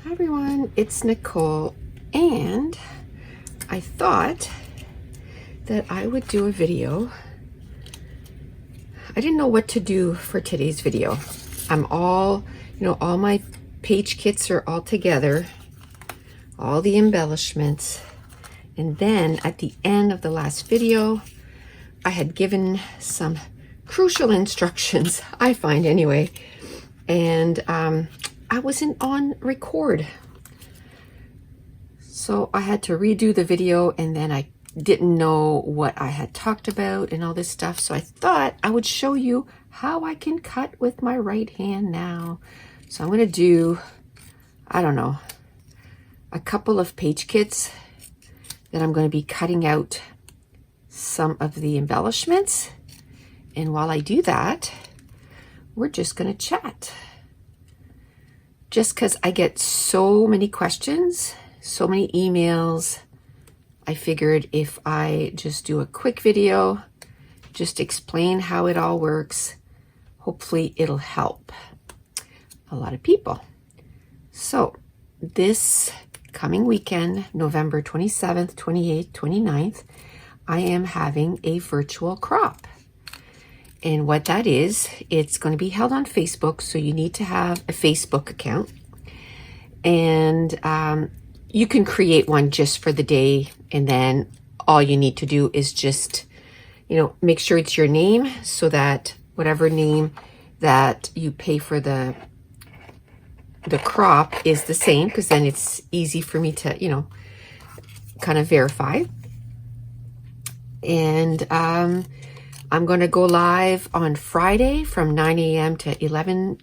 Hi everyone, it's Nicole, and I thought that I would do a video. I didn't know what to do for today's video. All my page kits are all together, all the embellishments, and then at the end of the last video, I had given some crucial instructions, I find anyway, and I wasn't on record. So I had to redo the video, and then I didn't know what I had talked about and all this stuff. So I thought I would show you how I can cut with my right hand now. So I'm going to do, I don't know, a couple of page kits that I'm going to be cutting out some of the embellishments. And while I do that, we're just going to chat. Just because I get so many questions, so many emails, I figured if I just do a quick video, just explain how it all works, hopefully it'll help a lot of people. So this coming weekend, November 27th, 28th, 29th, I am having a virtual crop. And what that is, it's going to be held on Facebook, so you need to have a Facebook account. And you can create one just for the day, and then all you need to do is just, make sure it's your name, so that whatever name that you pay for the crop is the same, because then it's easy for me to, kind of verify. And I'm going to go live on Friday from 9 a.m. to 11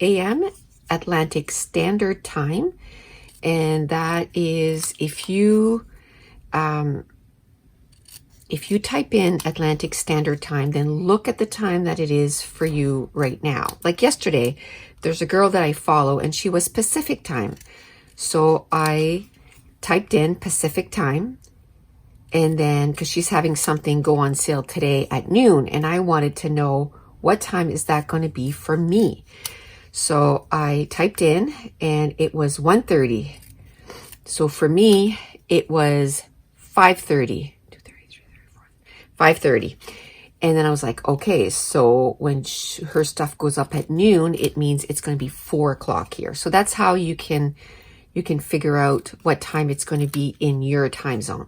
a.m. Atlantic Standard Time. And that is, if you type in Atlantic Standard Time, then look at the time that it is for you right now. Like yesterday, there's a girl that I follow, and she was Pacific Time. So I typed in Pacific Time. And then, because she's having something go on sale today at noon, and I wanted to know what time is that going to be for me. So I typed in, and it was 1:30. So for me, it was 5:30. 5:30. And then I was like, okay, so when her stuff goes up at noon, it means it's going to be 4 o'clock here. So that's how you can figure out what time it's going to be in your time zone.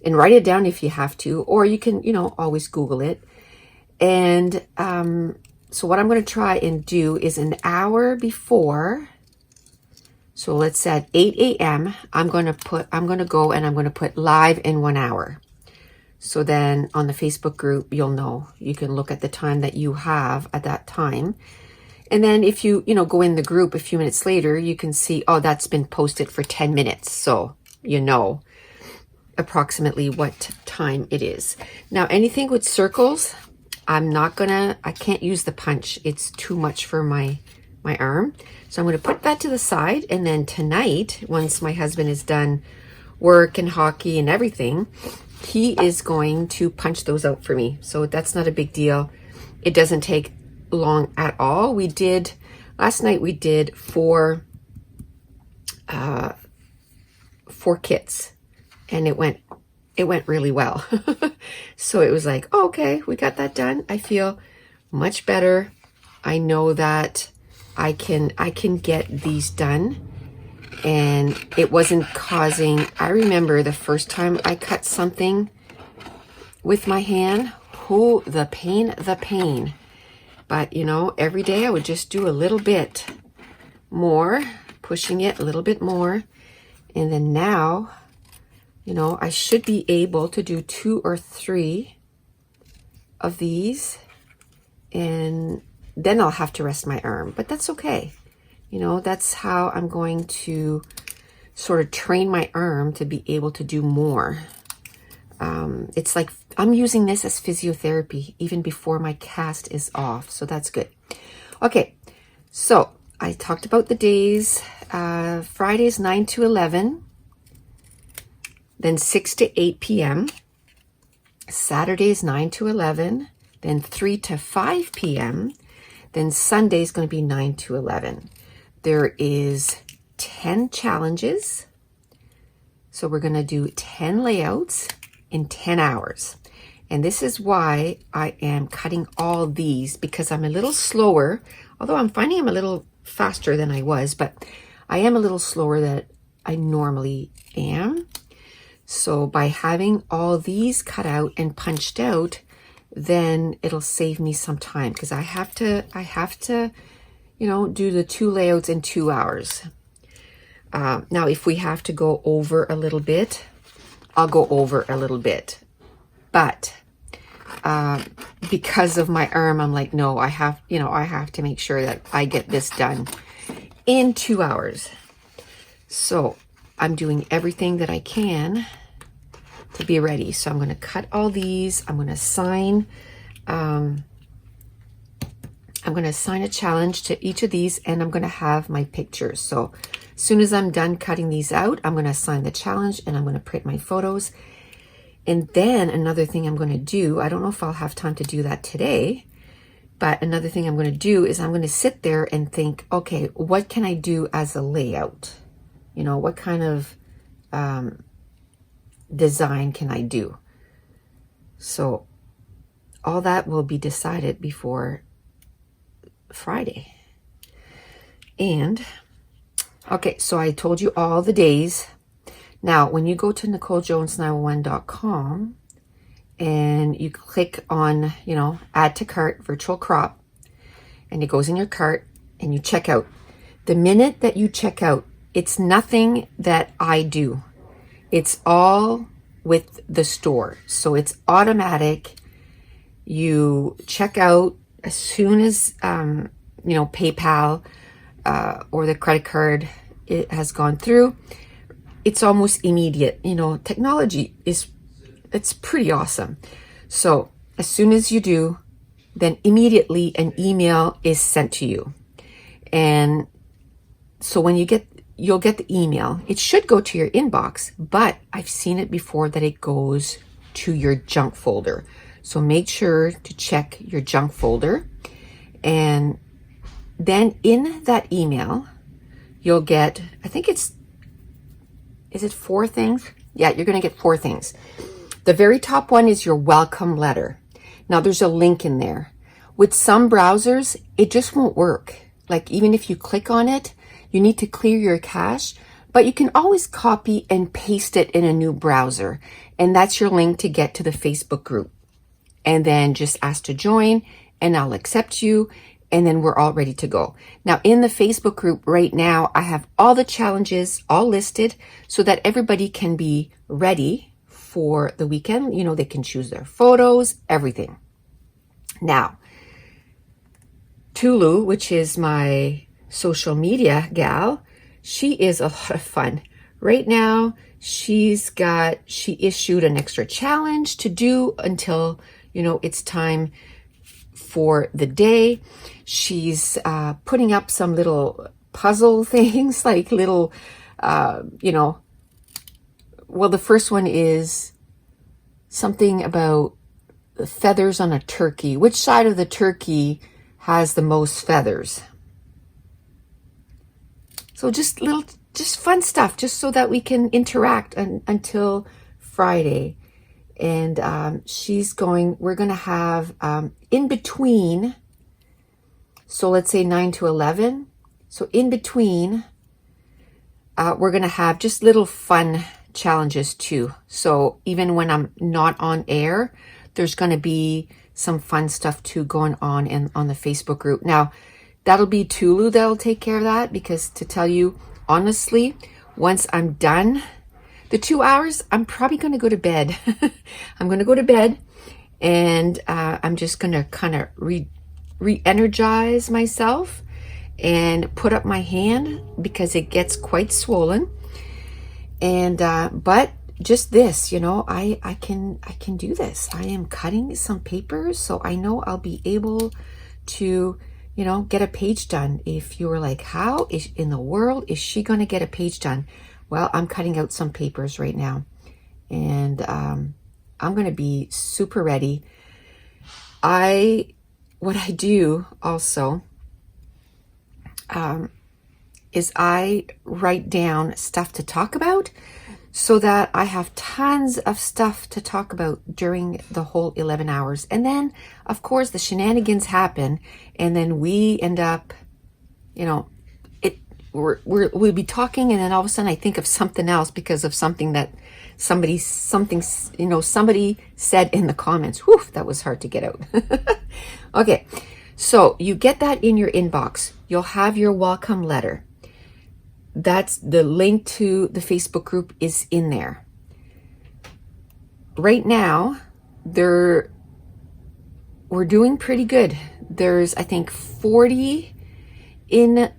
And write it down if you have to, or you can, always Google it. And so what I'm going to try and do is an hour before. So let's say at 8 a.m. I'm going to go and I'm going to put live in 1 hour. So then on the Facebook group, you'll know. You can look at the time that you have at that time. And then if you, go in the group a few minutes later, you can see, oh, that's been posted for 10 minutes. So approximately what time it is. Now, anything with circles, I can't use the punch. It's too much for my arm. So I'm going to put that to the side. And then tonight, once my husband is done work and hockey and everything, he is going to punch those out for me. So that's not a big deal. It doesn't take long at all. Last night we did four kits. And it went really well. So it was like, oh, okay, we got that done. I feel much better. I know that I can get these done, and it wasn't causing. I remember the first time I cut something with my hand. Oh, the pain. But every day I would just do a little bit more, pushing it a little bit more, and then now, I should be able to do 2 or 3 of these, and then I'll have to rest my arm, but that's okay. That's how I'm going to sort of train my arm to be able to do more. It's like I'm using this as physiotherapy even before my cast is off, so that's good. Okay, so I talked about the days. Fridays 9 to 11. Then 6 to 8 p.m. Saturdays 9 to 11. Then 3 to 5 p.m. Then Sunday is going to be 9 to 11. There is 10 challenges. So we're going to do 10 layouts in 10 hours. And this is why I am cutting all these, because I'm a little slower, although I'm finding I'm a little faster than I was, but I am a little slower than I normally am. So by having all these cut out and punched out, then it'll save me some time, because I have to, you know, do the 2 layouts in 2 hours. Now, if we have to go over a little bit, I'll go over a little bit. But because of my arm, I'm like, no, I have to make sure that I get this done in 2 hours. So I'm doing everything that I can to be ready. So I'm going to cut all these. I'm going to assign a challenge to each of these, and I'm going to have my pictures. So as soon as I'm done cutting these out, I'm going to assign the challenge, and I'm going to print my photos. And then another thing I'm going to do, I don't know if I'll have time to do that today, but another thing I'm going to do is I'm going to sit there and think, okay, what can I do as a layout? You know, what kind of design can I do? So all that will be decided before Friday. And okay, so I told you all the days. Now, when you go to NicoleJones911.com and you click on, you know, add to cart, virtual crop, and it goes in your cart and you check out. The minute that you check out, it's nothing that I do. It's all with the store. So it's automatic. You check out as soon as, you know, PayPal or the credit card it has gone through. It's almost immediate. You know, technology it's pretty awesome. So as soon as you do, then immediately an email is sent to you. And so when you'll get the email. It should go to your inbox, but I've seen it before that it goes to your junk folder. So make sure to check your junk folder. And then in that email, you'll get, I think is it 4 things? Yeah, you're going to get 4 things. The very top one is your welcome letter. Now there's a link in there. With some browsers, it just won't work. Like even if you click on it, you need to clear your cache, but you can always copy and paste it in a new browser. And that's your link to get to the Facebook group. And then just ask to join and I'll accept you. And then we're all ready to go. Now in the Facebook group right now, I have all the challenges all listed so that everybody can be ready for the weekend. You know, they can choose their photos, everything. Now, Tulu, which is my social media gal, she is a lot of fun. Right now, she issued an extra challenge to do until, you know, it's time for the day. She's putting up some little puzzle things, like little, you know, well, the first one is something about the feathers on a turkey. Which side of the turkey has the most feathers? So just fun stuff, just so that we can interact until Friday. And we're going to have in between, so let's say 9 to 11. So in between, we're going to have just little fun challenges too. So even when I'm not on air, there's going to be some fun stuff too going on on the Facebook group. Now, that'll be Tulu that'll take care of that, because to tell you honestly, once I'm done the 2 hours, I'm probably going to go to bed. I'm going to go to bed, and I'm just going to kind of re-energize myself and put up my hand because it gets quite swollen. And but just this, you know, I can do this. I am cutting some papers, so I know I'll be able to, you know, get a page done. If you were like, how in the world is she going to get a page done? Well, I'm cutting out some papers right now, and I'm going to be super ready. What I do also is I write down stuff to talk about so that I have tons of stuff to talk about during the whole 11 hours. And then, of course, the shenanigans happen, and then we end up, you know, we'll be talking, and then all of a sudden I think of something else because of something that somebody said in the comments. Whew, that was hard to get out. Okay, so you get that in your inbox. You'll have your welcome letter. That's the link to the Facebook group is in there. Right now, we're doing pretty good. There's, I think, 40 in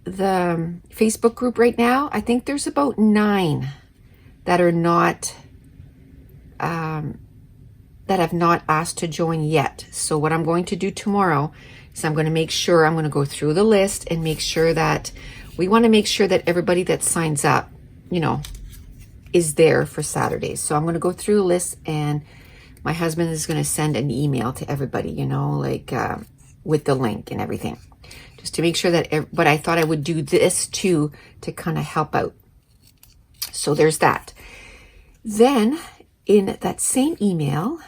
the Facebook group right now. I think there's about 9 that are not that have not asked to join yet. So what I'm going to do tomorrow is I'm going to make sure I'm going to go through the list and make sure that we want to make sure that everybody that signs up, you know, is there for Saturdays. So I'm going to go through the list, and my husband is going to send an email to everybody, you know, like with the link and everything, just to make sure that, but I thought I would do this too to kind of help out. So there's that. Then in that same email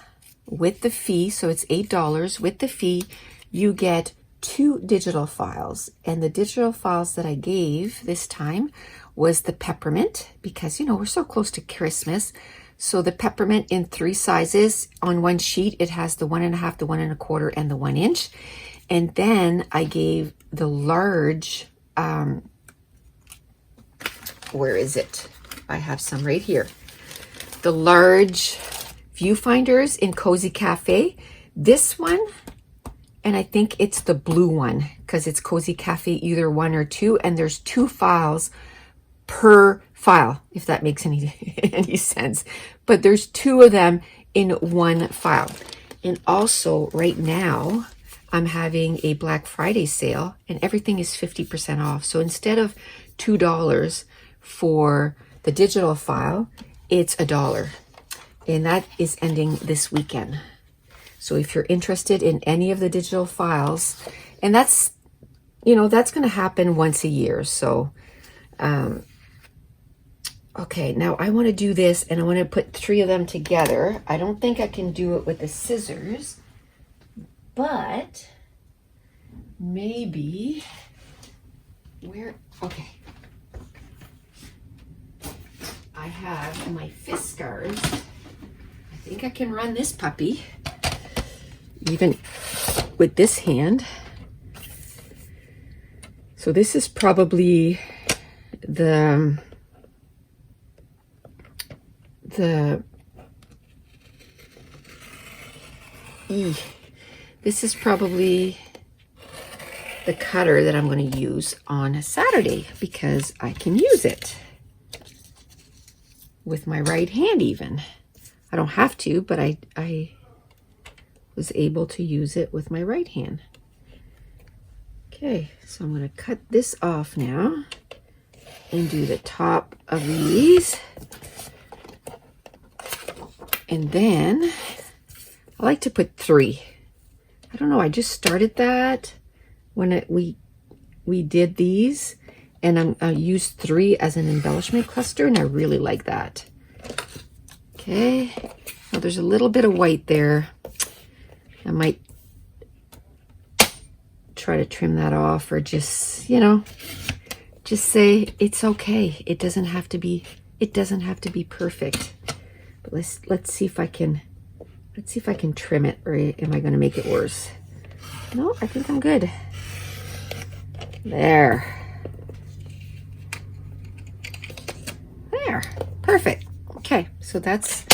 with the fee, so it's $8 with the fee, you get 2 digital files. And the digital files that I gave this time was the peppermint, because, you know, we're so close to Christmas. So the peppermint in 3 sizes on one sheet. It has the 1.5, the 1 1/4, and the 1 inch. And then I gave the large, where is it? I have some right here. The large viewfinders in Cozy Cafe. This one, and I think it's the blue one because it's Cozy Cafe, either 1 or 2, and there's 2 files per file, if that makes any sense. But there's 2 of them in 1 file. And also right now, I'm having a Black Friday sale, and everything is 50% off. So instead of $2 for the digital file, it's $1. And that is ending this weekend. So if you're interested in any of the digital files, and that's, you know, that's going to happen once a year. So, okay, now I want to do this, and I want to put 3 of them together. I don't think I can do it with the scissors, but maybe, okay. I have my Fiskars. I think I can run this puppy, even with this hand. So this is probably this is probably the cutter that I'm going to use on a Saturday, because I can use it with my right hand even. I don't have to, but I was able to use it with my right hand. Okay, so I'm going to cut this off now and do the top of these. And then I like to put 3. I don't know, I just started that when we did these, and I used 3 as an embellishment cluster, and I really like that. Okay, now there's a little bit of white there. I might try to trim that off, or just, you know, just say it's okay. It doesn't have to be perfect. But let's see if I can trim it, or am I going to make it worse? No, I think I'm good. There. Perfect. Okay, so that's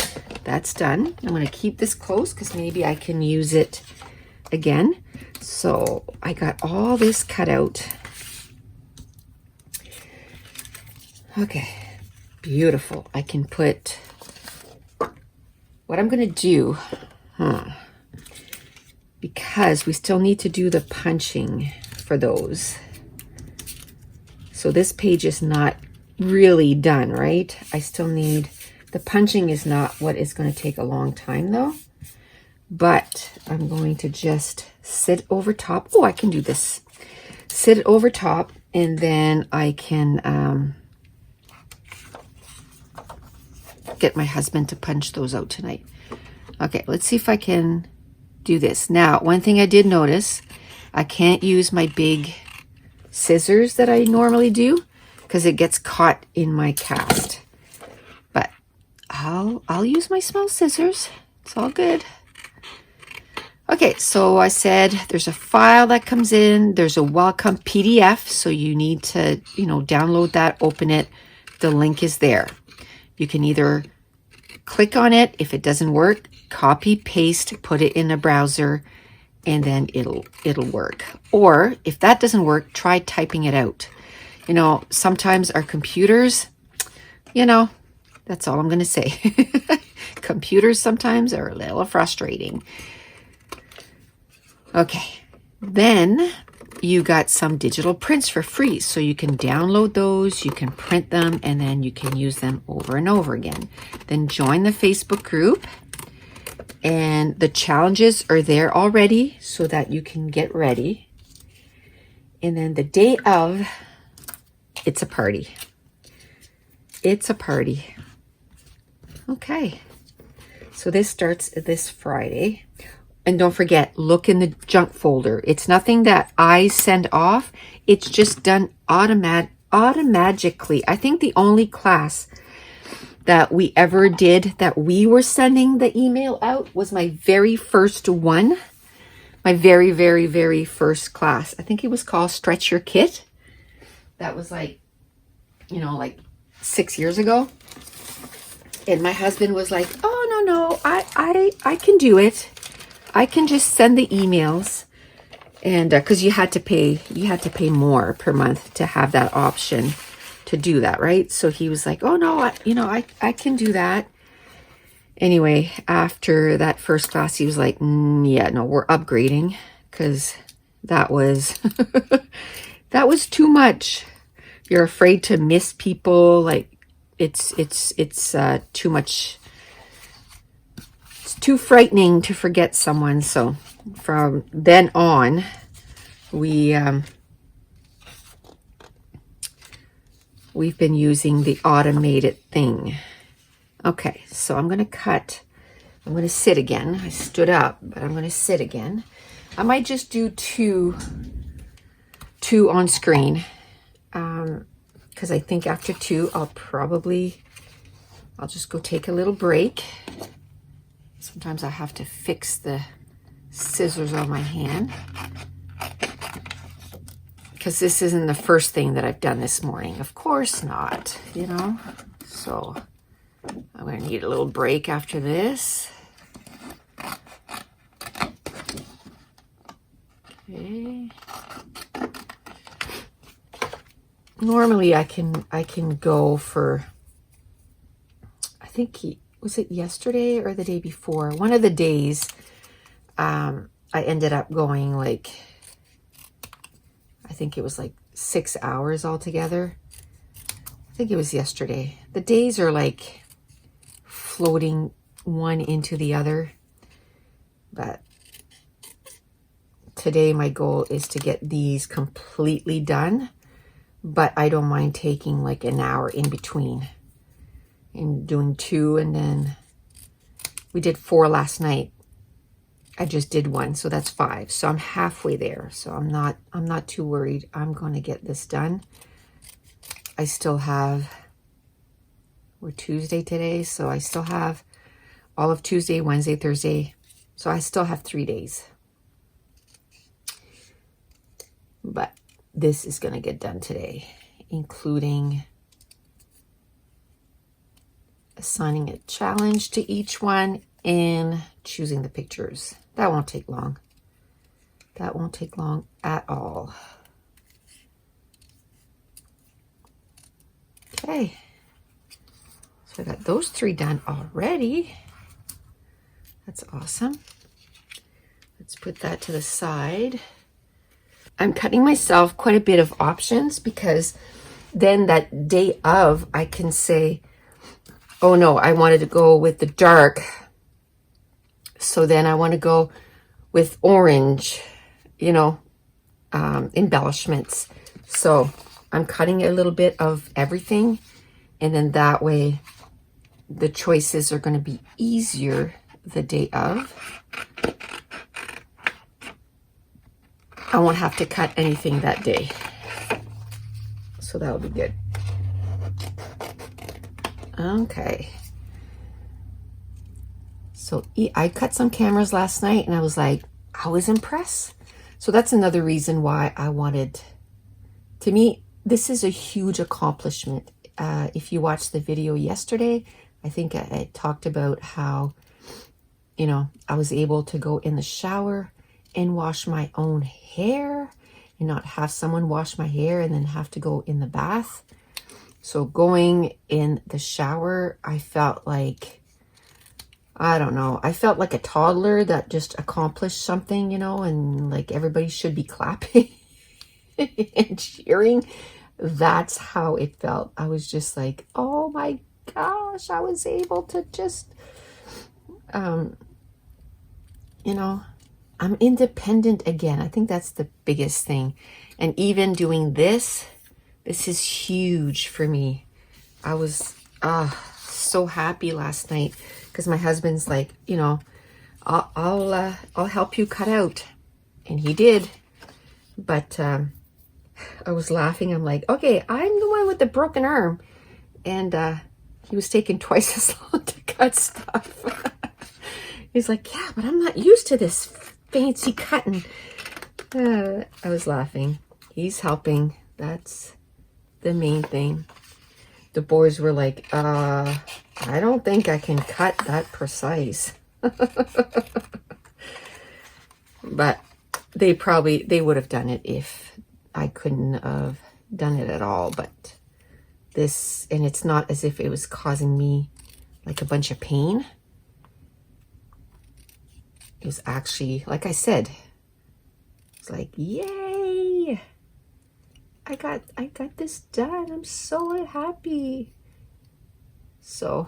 done. I'm going to keep this close because maybe I can use it again. So I got all this cut out. Okay, beautiful. I can put what I'm going to do, because we still need to do the punching for those. So this page is not really done, right? I still need, the punching is not what is going to take a long time though. But I'm going to just sit over top. Oh, I can do this. Sit over top And then I can get my husband to punch those out tonight. Okay, let's see if I can do this. Now, one thing I did notice, I can't use my big scissors that I normally do because it gets caught in my cast. But I'll use my small scissors. It's all good. Okay, so I said there's a file that comes in. There's a welcome PDF, so you need to, download that, open it. The link is there. You can either click on it. If it doesn't work, copy, paste, put it in a browser, and then it'll work. Or if that doesn't work, try typing it out. Sometimes our computers, that's all I'm going to say. Computers sometimes are a little frustrating. Okay, then you got some digital prints for free. So you can download those, you can print them, and then you can use them over and over again. Then join the Facebook group. And the challenges are there already so that you can get ready. And then the day of, it's a party. It's a party. Okay. So this starts this Friday. And don't forget, look in the junk folder. It's nothing that I send off. It's just done automatically. I think the only class that we ever did that we were sending the email out was my very first one. My very, very, very first class. I think it was called Stretch Your Kit. That was like 6 years ago. And my husband was like, oh, no, I can do it. I can just send the emails. And because you had to pay more per month to have that option to do that, right? So he was like, oh no, I can do that. Anyway, after that first class, he was like, yeah, no, we're upgrading, because that was that was too much. You're afraid to miss people. Like it's too much. It's too frightening to forget someone. So from then on, we've been using the automated thing. Okay, so I'm going to sit again. I stood up, but I'm going to sit again. I might just do two on screen, because I think after two, I'll just go take a little break. Sometimes I have to fix the scissors on my hand, because this isn't the first thing that I've done this morning. Of course not, So I'm going to need a little break after this. Okay. Normally I can go for, I think was it yesterday or the day before? One of the days, I ended up going I think it was 6 hours altogether. I think it was yesterday. The days are floating one into the other. But today my goal is to get these completely done. But I don't mind taking an hour in between and doing two, and then we did 4 last night. I just did 1, so that's 5. So I'm halfway there. So I'm not too worried. I'm going to get this done. I still have, we're Tuesday today, so I still have all of Tuesday, Wednesday, Thursday. So I still have 3 days. But this is going to get done today, including assigning a challenge to each one and choosing the pictures. That won't take long. That won't take long at all. Okay. So I got those 3 done already. That's awesome. Let's put that to the side. I'm cutting myself quite a bit of options, because then that day of I can say, oh no, I wanted to go with the dark. So then I want to go with orange, embellishments. So I'm cutting a little bit of everything, and then that way the choices are going to be easier the day of. I won't have to cut anything that day. So that'll be good. Okay. So I cut some cameras last night and I was like, I was impressed. So that's another reason why I wanted, to me, this is a huge accomplishment. If you watched the video yesterday, I think I talked about how, you know, I was able to go in the shower and wash my own hair and not have someone wash my hair and then have to go in the bath. So going in the shower, I felt like, I don't know, I felt like a toddler that just accomplished something, you know, and like everybody should be clapping and cheering. That's how it felt. I was just like, oh my gosh, I was able to just, you know, I'm independent again. I think that's the biggest thing. And even doing this is huge for me. I was so happy last night because my husband's like, you know, I'll help you cut out, and he did. But I was laughing. I'm like, okay, I'm the one with the broken arm, and he was taking twice as long to cut stuff. He's like, yeah, but I'm not used to this fancy cutting. I was laughing. He's helping. That's the main thing. The boys were like, I don't think I can cut that precise. But they would have done it if I couldn't have done it at all. But this, and it's not as if it was causing me like a bunch of pain. It was actually, like I said, it's like, yay! I got this done. I'm so happy. So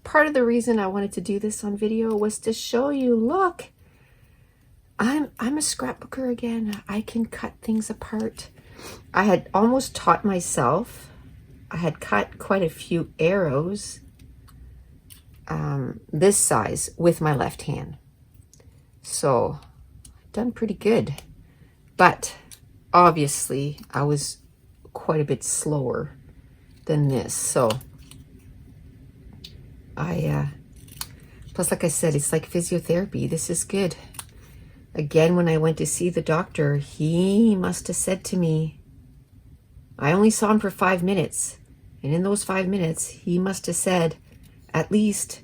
part of the reason I wanted to do this on video was to show you, look, I'm a scrapbooker again. I can cut things apart. I had almost taught myself. I had cut quite a few arrows this size with my left hand. So I've done pretty good. But obviously I was quite a bit slower than this. So plus, like I said, it's like physiotherapy. This is good. Again, when I went to see the doctor, he must have said to me, I only saw him for 5 minutes. And in those 5 minutes, he must have said, at least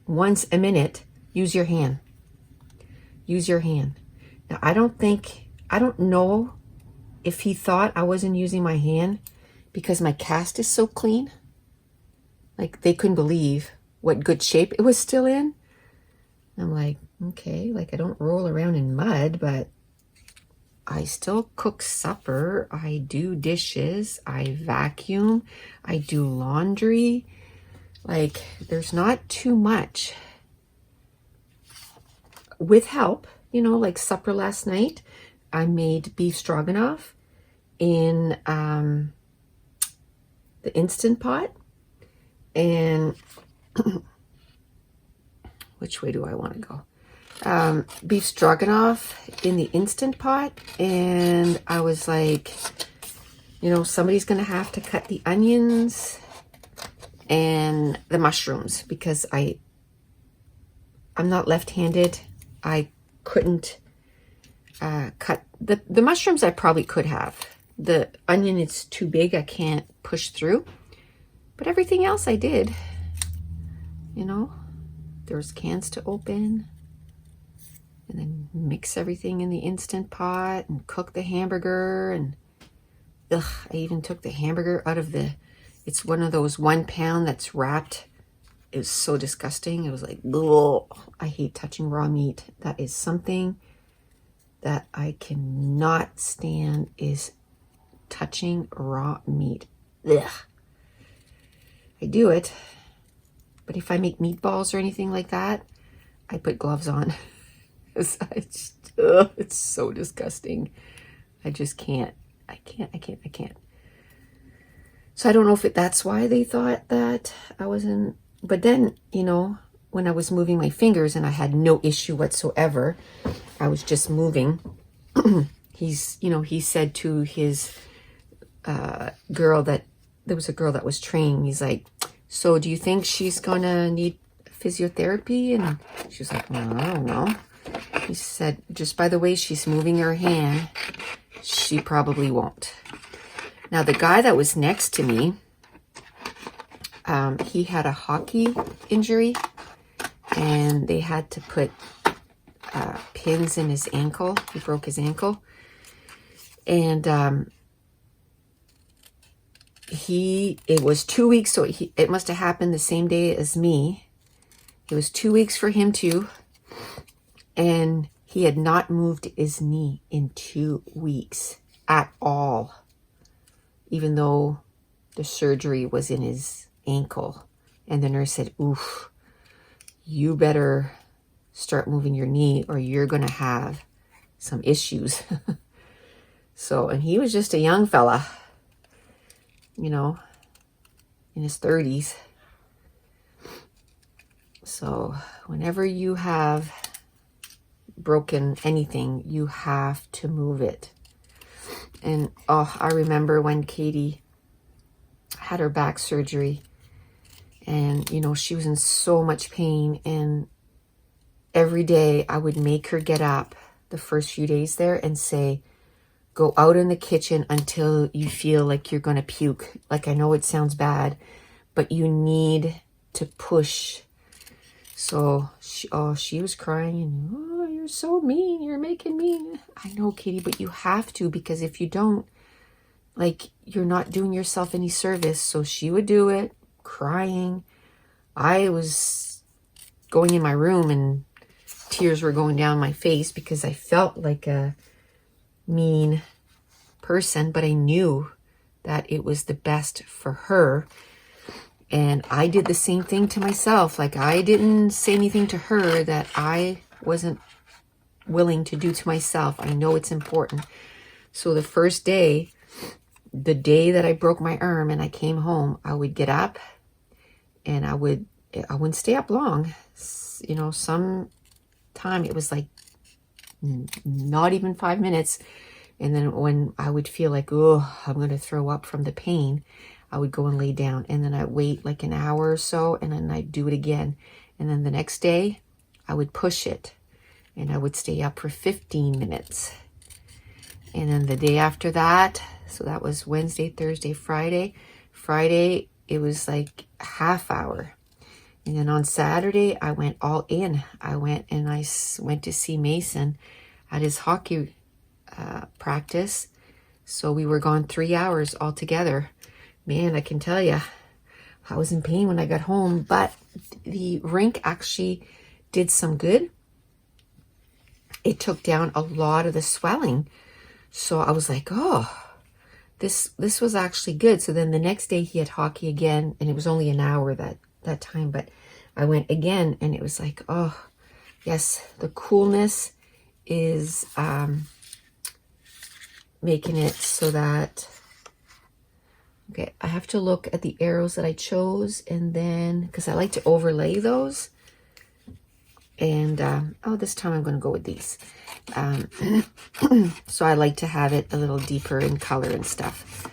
once a minute, use your hand. Use your hand. Now, I don't know if he thought I wasn't using my hand because my cast is so clean. Like, they couldn't believe what good shape it was still in. I'm like, okay, like I don't roll around in mud, but I still cook supper. I do dishes. I vacuum. I do laundry. Like, there's not too much. With help, you know, like supper last night, I made beef stroganoff in the Instant Pot. And which way do I want to go? Beef stroganoff in the Instant Pot. And I was like, you know, somebody's going to have to cut the onions and the mushrooms because I'm not left-handed. I couldn't cut the mushrooms. I probably could have. The onion is too big. I can't push through. But everything else I did. You know, there's cans to open. And then mix everything in the Instant Pot and cook the hamburger. And I even took the hamburger out of it's one of those 1 pound that's wrapped. It was so disgusting. It was like, ugh. I hate touching raw meat. That is something that I cannot stand, is touching raw meat. Ugh. I do it. But if I make meatballs or anything like that, I put gloves on. It's so disgusting. I just can't. I can't. So I don't know if that's why they thought that I wasn't, but then, you know, when I was moving my fingers and I had no issue whatsoever, I was just moving. He said to his girl that there was a girl that was training. He's like, so do you think she's gonna need physiotherapy? And she was like, well, I don't know. He said, just by the way she's moving her hand, she probably won't. Now, the guy that was next to me, he had a hockey injury, and they had to put pins in his ankle. He broke his ankle. And it was 2 weeks, so it must have happened the same day as me. It was 2 weeks for him too. And he had not moved his knee in 2 weeks at all, even though the surgery was in his ankle. And the nurse said, oof, you better start moving your knee or you're going to have some issues. So, and he was just a young fella, you know, in his 30s. So whenever you have broken anything, you have to move it. And I remember when Katie had her back surgery, and you know, she was in so much pain, and every day I would make her get up the first few days there and say, go out in the kitchen until you feel like you're going to puke. Like, I know it sounds bad, but you need to push. So she was crying, and oh, you're so mean, you're making me. I know, Katie, but you have to, because if you don't, like, you're not doing yourself any service. So she would do it, crying. I was going in my room and tears were going down my face because I felt like a mean person, but I knew that it was the best for her. And I did the same thing to myself. Like, I didn't say anything to her that I wasn't willing to do to myself. I know it's important. So the first day, the day that I broke my arm and I came home, I would get up and I wouldn't stay up long. You know, some time it was like not even 5 minutes. And then when I would feel like, oh, I'm going to throw up from the pain, I would go and lay down. And then I'd wait like an hour or so, and then I'd do it again. And then the next day, I would push it. And I would stay up for 15 minutes. And then the day after that, so that was Wednesday, Thursday, Friday. Friday, it was like a half hour. And then on Saturday, I went all in. I went to see Mason at his hockey practice. So we were gone 3 hours altogether. Man, I can tell you, I was in pain when I got home, but the rink actually did some good. It took down a lot of the swelling. So I was like, oh, this was actually good. So then the next day he had hockey again, and it was only an hour that time, but I went again, and it was like, oh, yes, the coolness is making it so that, okay, I have to look at the arrows that I chose, and then, because I like to overlay those, and, this time I'm going to go with these. So I like to have it a little deeper in color and stuff.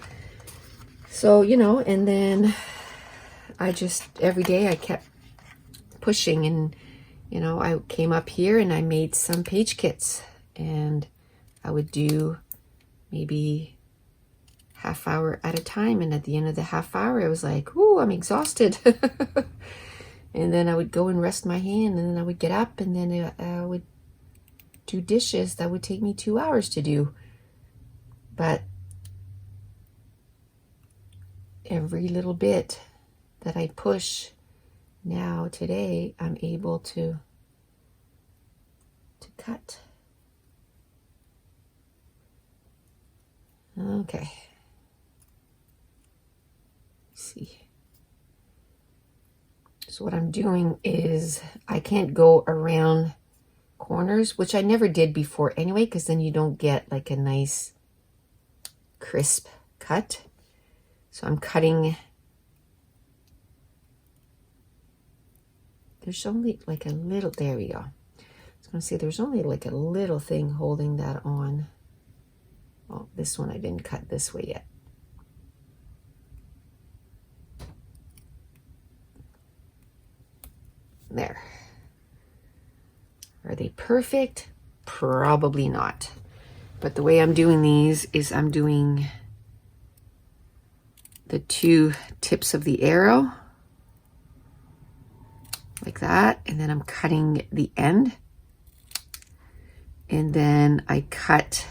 So, you know, and then every day I kept pushing, and, you know, I came up here and I made some page kits, and I would do maybe half hour at a time. And at the end of the half hour, I was like, ooh, I'm exhausted. And then I would go and rest my hand, and then I would get up, and then I would do dishes that would take me 2 hours to do. But every little bit that I push now today, I'm able to cut. Okay. Let's see. So what I'm doing is I can't go around corners, which I never did before anyway, because then you don't get like a nice crisp cut. So I'm cutting, there's only like a little, there we go. I was gonna say there's only like a little thing holding that on. Oh, this one I didn't cut this way yet. There. Are they perfect? Probably not. But the way I'm doing these is I'm doing the two tips of the arrow like that, and then I'm cutting the end, and then I cut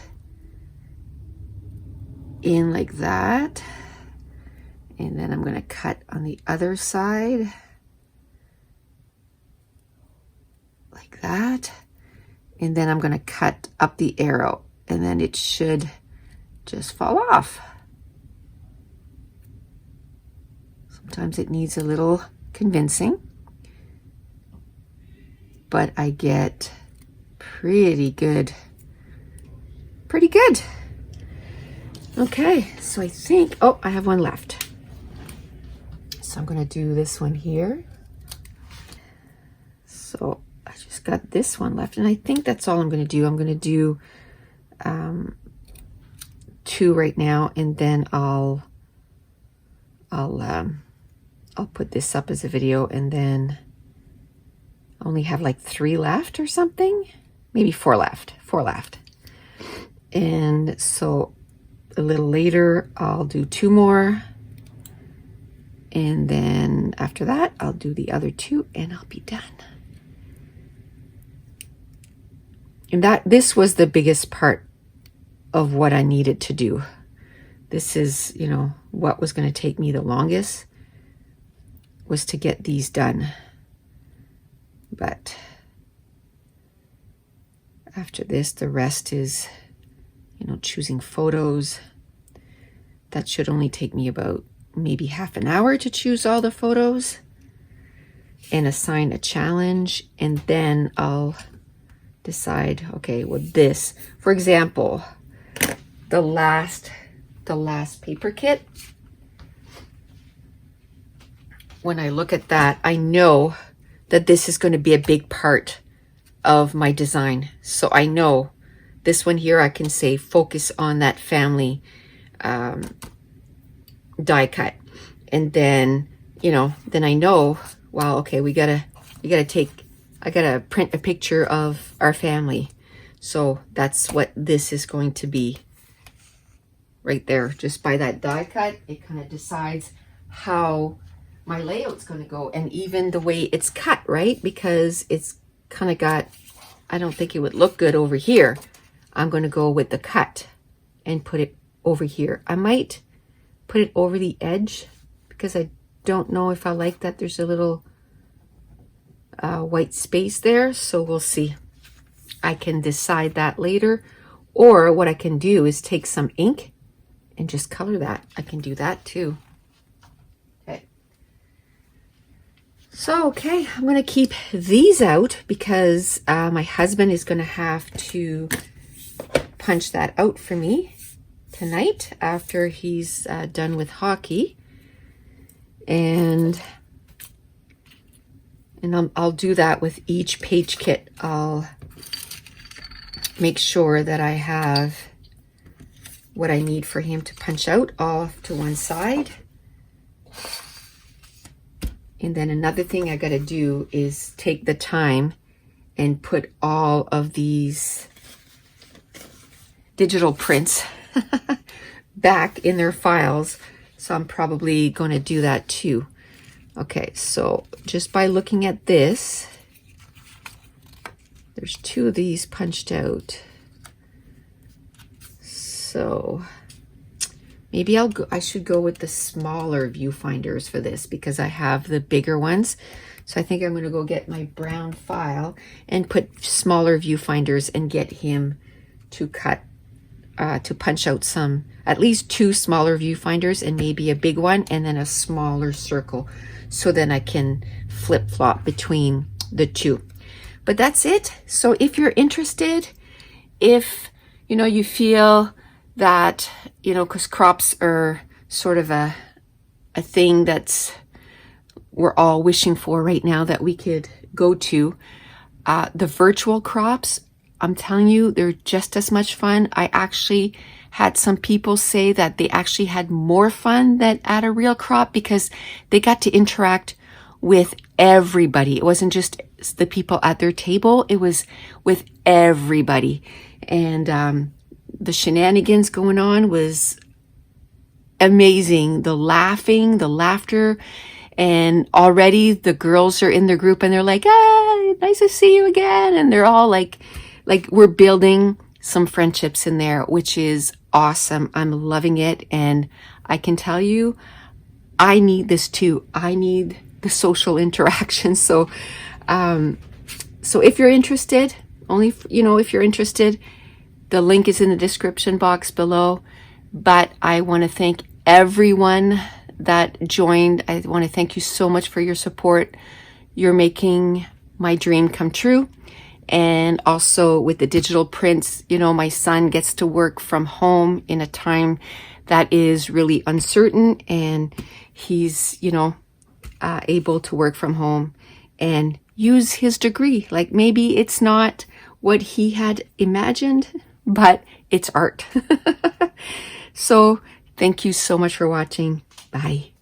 in like that, and then I'm going to cut on the other side like that, and then I'm going to cut up the arrow, and then it should just fall off. Sometimes it needs a little convincing, but I get pretty good. Okay, so I think, oh, I have one left. So I'm gonna do this one here. So I just got this one left, and I think that's all I'm gonna do. I'm gonna do 2 right now, and then I'll put this up as a video, and then I only have like 3 left or something, maybe 4 left. And so a little later I'll do 2 more, and then after that I'll do the other 2 and I'll be done. And this was the biggest part of what I needed to do. This is, you know, what was going to take me the longest was to get these done. But after this, the rest is, you know, choosing photos. That should only take me about maybe half an hour to choose all the photos and assign a challenge. And then I'll decide, okay, well, this, for example, the last paper kit, when I look at that, I know that this is going to be a big part of my design. So I know this one here, I can say focus on that family die cut. And then, you know, then I know, well, okay, I gotta print a picture of our family. So that's what this is going to be right there. Just by that die cut, it kind of decides how my layout's going to go, and even the way it's cut, right? Because it's kind of got, I don't think it would look good over here. I'm going to go with the cut and put it over here. I might put it over the edge because I don't know if I like that there's a little white space there, so we'll see. I can decide that later, or what I can do is take some ink and just color that. I can do that too. So, okay, I'm going to keep these out because my husband is going to have to punch that out for me tonight after he's done with hockey. And I'll do that with each page kit. I'll make sure that I have what I need for him to punch out off to one side. And then another thing I got to do is take the time and put all of these digital prints back in their files. So I'm probably going to do that too. Okay, so just by looking at this, there's 2 of these punched out. So maybe I should go with the smaller viewfinders for this because I have the bigger ones. So I think I'm going to go get my brown file and put smaller viewfinders and get him to punch out at least 2 smaller viewfinders and maybe a big one and then a smaller circle. So then I can flip-flop between the 2. But that's it. So if you're interested, if you know you feel that, you know, because crops are sort of a thing that's we're all wishing for right now that we could go to. The virtual crops, I'm telling you, they're just as much fun. I actually had some people say that they actually had more fun than at a real crop because they got to interact with everybody. It wasn't just the people at their table, it was with everybody. And the shenanigans going on was amazing. The laughing, the laughter, and already the girls are in their group and they're like, ah, nice to see you again. And they're all like we're building some friendships in there, which is awesome. I'm loving it. And I can tell you, I need this too. I need the social interaction. So, so if you're interested, if you're interested, the link is in the description box below. But I want to thank everyone that joined. I want to thank you so much for your support. You're making my dream come true. And also with the digital prints, my son gets to work from home in a time that is really uncertain, and he's, able to work from home and use his degree. Like maybe it's not what he had imagined, but it's art. So thank you so much for watching. Bye.